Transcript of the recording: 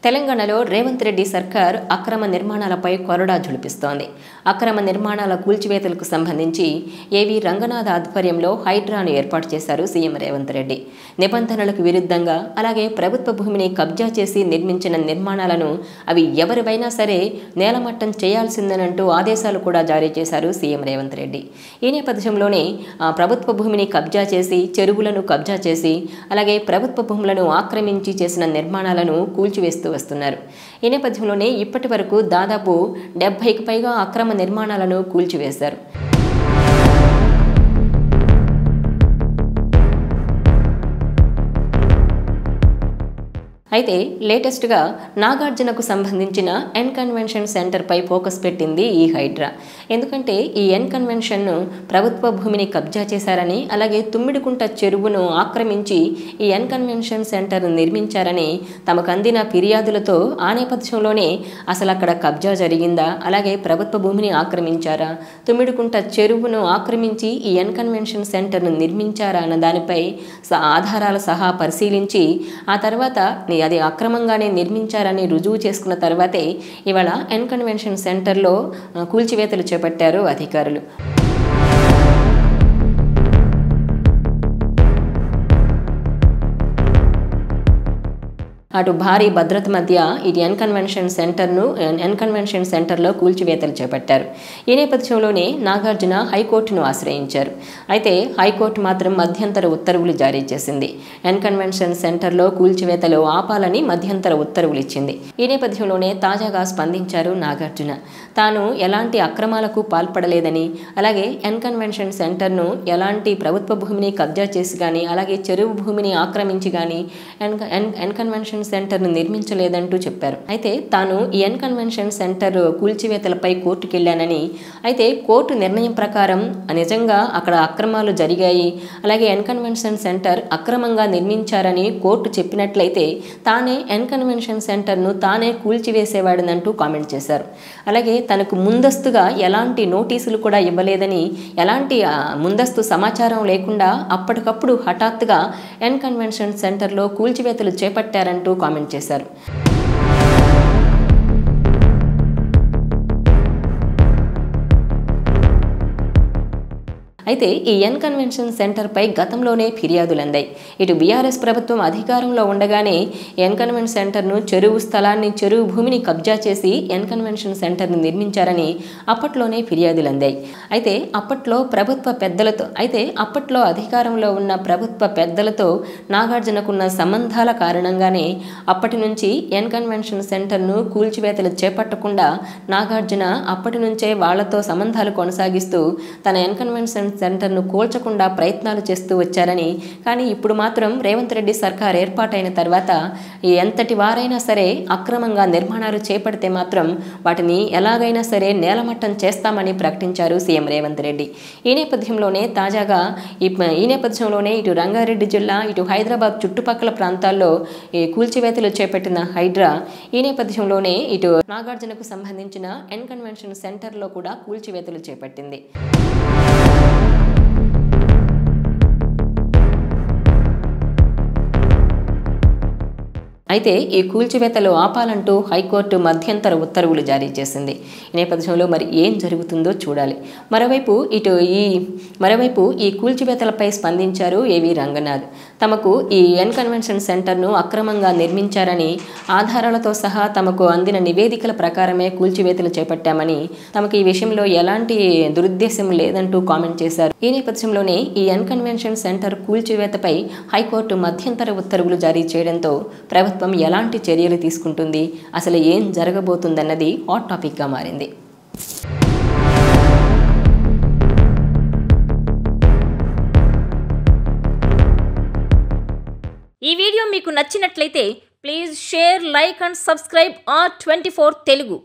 తెలంగాణలో రేవంత్ రెడ్డి సర్కార్ అక్రమ నిర్మాణాలపై కొరడా ఝుళిపిస్తోంది. అక్రమ నిర్మాణాల కూల్చివేతలకు సంబంధించి ఏవి రంగనాథ్ ఆధ్వర్యంలో హైడ్రాను ఏర్పాటు చేశారు సీఎం రేవంత్ రెడ్డి. నిబంధనలకు విరుద్ధంగా అలాగే ప్రభుత్వ భూమిని కబ్జా చేసి నిర్మించిన నిర్మాణాలను అవి ఎవరివైనా సరే నేలమట్టం చేయాల్సిందేనంటూ ఆదేశాలు కూడా జారీ చేశారు సీఎం రేవంత్ రెడ్డి. ఈ నేపథ్యంలోనే ప్రభుత్వ భూమిని కబ్జా చేసి, చెరువులను కబ్జా చేసి, అలాగే ప్రభుత్వ భూములను ఆక్రమించి చేసిన నిర్మాణాలను కూల్చివేస్తూ వస్తున్నారు. ఈ నేపథ్యంలోనే ఇప్పటి వరకు దాదాపు 70కి పైగా అక్రమ నిర్మాణాలను కూల్చివేశారు. అయితే లేటెస్ట్గా నాగార్జునకు సంబంధించిన ఎన్ కన్వెన్షన్ సెంటర్పై ఫోకస్ పెట్టింది ఈ హైడ్రా. ఎందుకంటే ఈ ఎన్ కన్వెన్షన్ను ప్రభుత్వ భూమిని కబ్జా చేశారని, అలాగే తుమ్మిడికుంట చెరువును ఆక్రమించి ఈ ఎన్ కన్వెన్షన్ సెంటర్ నిర్మించారని తమకు అందిన ఫిర్యాదులతో ఆ నేపథ్యంలోనే అసలు అక్కడ కబ్జా జరిగిందా, అలాగే ప్రభుత్వ భూమిని ఆక్రమించారా, తుమ్మిడికుంట చెరువును ఆక్రమించి ఈ ఎన్ కన్వెన్షన్ సెంటర్ను నిర్మించారా అన్న దానిపై ఆధారాల సహా పరిశీలించి ఆ తర్వాత అది అక్రమంగానే నిర్మించారని రుజువు చేసుకున్న తర్వాతే ఇవాళ ఎన్ కన్వెన్షన్ సెంటర్లో కూల్చివేతలు చేపట్టారు అధికారులు. అటు భారీ భద్రత మధ్య ఇటు ఎన్ కన్వెన్షన్ సెంటర్లో కూల్చివేతలు చేపట్టారు. ఈ నేపథ్యంలోనే నాగార్జున హైకోర్టును ఆశ్రయించారు. అయితే హైకోర్టు మాత్రం మధ్యంతర ఉత్తర్వులు జారీ చేసింది. ఎన్ కన్వెన్షన్ సెంటర్లో కూల్చివేతలు ఆపాలని మధ్యంతర ఉత్తర్వులు ఇచ్చింది. ఈ నేపథ్యంలోనే తాజాగా స్పందించారు నాగార్జున. తాను ఎలాంటి అక్రమాలకు పాల్పడలేదని, అలాగే ఎన్ కన్వెన్షన్ సెంటర్ను ఎలాంటి ప్రభుత్వ భూమిని కబ్జా చేసి కానీ, అలాగే చెరువు భూమిని ఆక్రమించి కానీ ఎన్ కన్వెన్షన్ సెంటర్ను నిర్మించలేదంటూ చెప్పారు. అయితే తాను ఈ ఎన్ కన్వెన్షన్ సెంటర్ కూల్చివేతలపై కోర్టుకు వెళ్ళానని, అయితే కోర్టు నిర్ణయం ప్రకారం నిజంగా అక్కడ అక్రమాలు జరిగాయి, అలాగే ఎన్ కన్వెన్షన్ సెంటర్ అక్రమంగా నిర్మించారని కోర్టు చెప్పినట్లయితే తానే ఎన్ కన్వెన్షన్ సెంటర్ను తానే కూల్చివేసేవాడనంటూ కామెంట్ చేశారు. అలాగే తనకు ముందస్తుగా ఎలాంటి నోటీసులు కూడా ఇవ్వలేదని, ఎలాంటి ముందస్తు సమాచారం లేకుండా అప్పటికప్పుడు హఠాత్తుగా ఎన్ కన్వెన్షన్ సెంటర్లో కూల్చివేతలు చేపట్టారంటూ కామెంట్ చేశారు. అయితే ఈ ఎన్ కన్వెన్షన్ సెంటర్పై గతంలోనే ఫిర్యాదులు అందాయి. ఇటు బీఆర్ఎస్ ప్రభుత్వం అధికారంలో ఉండగానే ఎన్ కన్వెన్షన్ సెంటర్ను చెరువు భూమిని కబ్జా చేసి ఎన్ కన్వెన్షన్ సెంటర్ను నిర్మించారని అప్పట్లోనే ఫిర్యాదులు అందాయి. అయితే అప్పట్లో అధికారంలో ఉన్న ప్రభుత్వ పెద్దలతో నాగార్జునకున్న సంబంధాల కారణంగానే అప్పటి నుంచి ఎన్ కన్వెన్షన్ సెంటర్ను కూల్చివేతలు చేపట్టకుండా నాగార్జున అప్పటి నుంచే వాళ్లతో సంబంధాలు కొనసాగిస్తూ తన ఎన్ కన్వెన్షన్ సెంటర్ను కూల్చకుండా ప్రయత్నాలు చేస్తూ వచ్చారని, కానీ ఇప్పుడు మాత్రం రేవంత్ రెడ్డి సర్కార్ ఏర్పాటైన తర్వాత ఎంతటి వారైనా సరే అక్రమంగా నిర్మాణాలు చేపడితే మాత్రం వాటిని ఎలాగైనా సరే నేలమట్టం చేస్తామని ప్రకటించారు సీఎం రేవంత్ రెడ్డి. ఈ నేపథ్యంలోనే ఇటు రంగారెడ్డి జిల్లా, ఇటు హైదరాబాద్ చుట్టుపక్కల ప్రాంతాల్లో ఈ కూల్చివేతలు చేపట్టిన హైడ్రా ఈ నేపథ్యంలోనే ఇటు నాగార్జునకు సంబంధించిన ఎన్ కన్వెన్షన్ సెంటర్లో కూడా కూల్చివేతలు చేపట్టింది. అయితే ఈ కూల్చివేతలు ఆపాలంటూ హైకోర్టు మధ్యంతర ఉత్తర్వులు జారీ చేసింది. ఈ నేపథ్యంలో మరి ఏం జరుగుతుందో చూడాలి. మరోవైపు ఈ కూల్చివేతలపై స్పందించారు ఏవి రంగనాథ్. తమకు ఈ ఎన్ కన్వెన్షన్ సెంటర్ను అక్రమంగా నిర్మించారని, ఆధారాలతో సహా తమకు అందిన నివేదికల ప్రకారమే కూల్చివేతలు చేపట్టామని, తమకు ఈ విషయంలో ఎలాంటి దురుద్దేశం లేదంటూ కామెంట్ చేశారు. ఈ నేపథ్యంలోనే ఈ ఎన్ కన్వెన్షన్ సెంటర్ కూల్చివేతపై హైకోర్టు మధ్యంతర ఉత్తర్వులు జారీ చేయడంతో ప్రభుత్వం ఎలాంటి చర్యలు తీసుకుంటుంది, అసలు ఏం జరగబోతుందన్నది హాట్ టాపిక్గా మారింది. ఈ వీడియో మీకు నచ్చినట్లయితే please share, like and subscribe R24 Telugu.